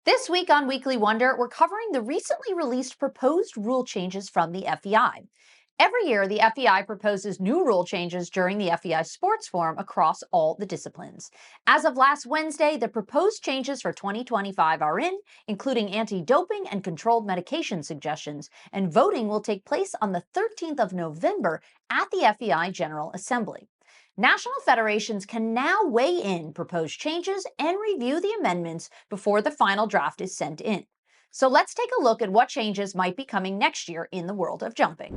This week on Weekly Wonder, we're covering the recently released proposed rule changes from the FEI. Every year, the FEI proposes new rule changes during the FEI Sports Forum across all the disciplines. As of last Wednesday, the proposed changes for 2025 are in, including anti-doping and controlled medication suggestions, and voting will take place on the 13th of November at the FEI General Assembly. National federations can now weigh in proposed changes and review the amendments before the final draft is sent in. So let's take a look at what changes might be coming next year in the world of jumping.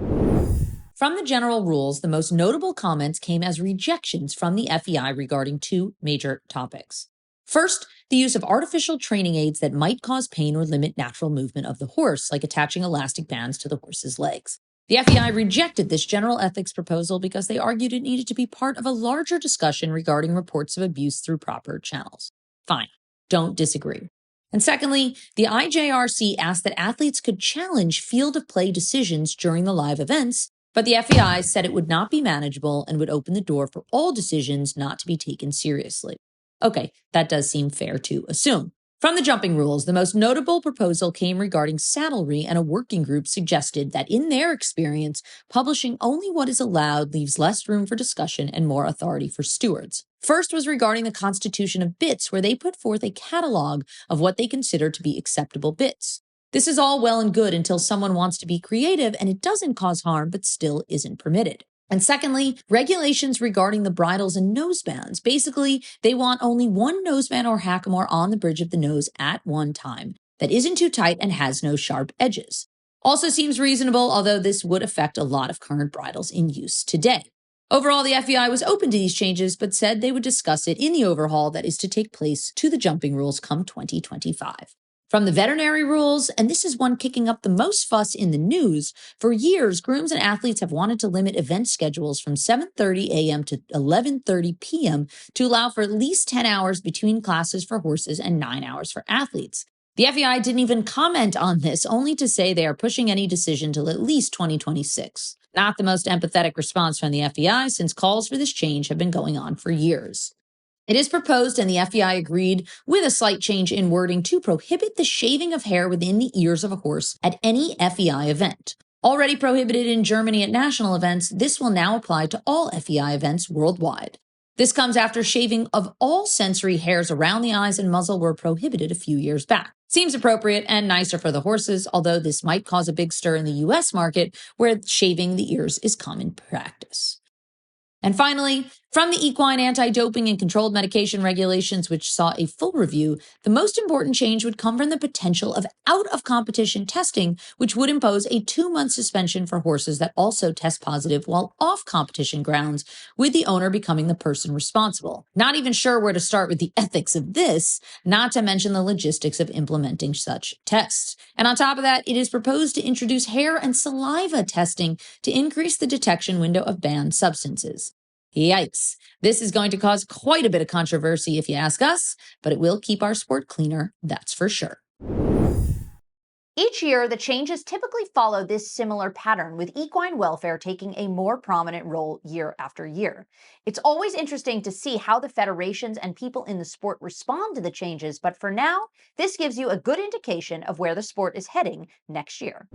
From the general rules, the most notable comments came as rejections from the FEI regarding two major topics. First, the use of artificial training aids that might cause pain or limit natural movement of the horse, like attaching elastic bands to the horse's legs. The FEI rejected this general ethics proposal because they argued it needed to be part of a larger discussion regarding reports of abuse through proper channels. Fine, don't disagree. And secondly, the IJRC asked that athletes could challenge field of play decisions during the live events, but the FEI said it would not be manageable and would open the door for all decisions not to be taken seriously. Okay, that does seem fair to assume. From the jumping rules, the most notable proposal came regarding saddlery, and a working group suggested that in their experience, publishing only what is allowed leaves less room for discussion and more authority for stewards. First was regarding the constitution of bits, where they put forth a catalog of what they consider to be acceptable bits. This is all well and good until someone wants to be creative and it doesn't cause harm but still isn't permitted. And secondly, regulations regarding the bridles and nosebands. Basically, they want only one noseband or hackamore on the bridge of the nose at one time that isn't too tight and has no sharp edges. Also seems reasonable, although this would affect a lot of current bridles in use today. Overall, the FEI was open to these changes, but said they would discuss it in the overhaul that is to take place to the jumping rules come 2025. From the veterinary rules, and this is one kicking up the most fuss in the news, for years, grooms and athletes have wanted to limit event schedules from 7:30 a.m. to 11:30 p.m. to allow for at least 10 hours between classes for horses and 9 hours for athletes. The FEI didn't even comment on this, only to say they are pushing any decision till at least 2026. Not the most empathetic response from the FEI, since calls for this change have been going on for years. It is proposed, and the FEI agreed with a slight change in wording, to prohibit the shaving of hair within the ears of a horse at any FEI event. Already prohibited in Germany at national events, this will now apply to all FEI events worldwide. This comes after shaving of all sensory hairs around the eyes and muzzle were prohibited a few years back. Seems appropriate and nicer for the horses, although this might cause a big stir in the US market, where shaving the ears is common practice. And finally, from the equine anti-doping and controlled medication regulations, which saw a full review, the most important change would come from the potential of out-of-competition testing, which would impose a 2-month suspension for horses that also test positive while off competition grounds, with the owner becoming the person responsible. Not even sure where to start with the ethics of this, not to mention the logistics of implementing such tests. And on top of that, it is proposed to introduce hair and saliva testing to increase the detection window of banned substances. Yikes. This is going to cause quite a bit of controversy if you ask us, but it will keep our sport cleaner, that's for sure. Each year, the changes typically follow this similar pattern, with equine welfare taking a more prominent role year after year. It's always interesting to see how the federations and people in the sport respond to the changes, but for now, this gives you a good indication of where the sport is heading next year.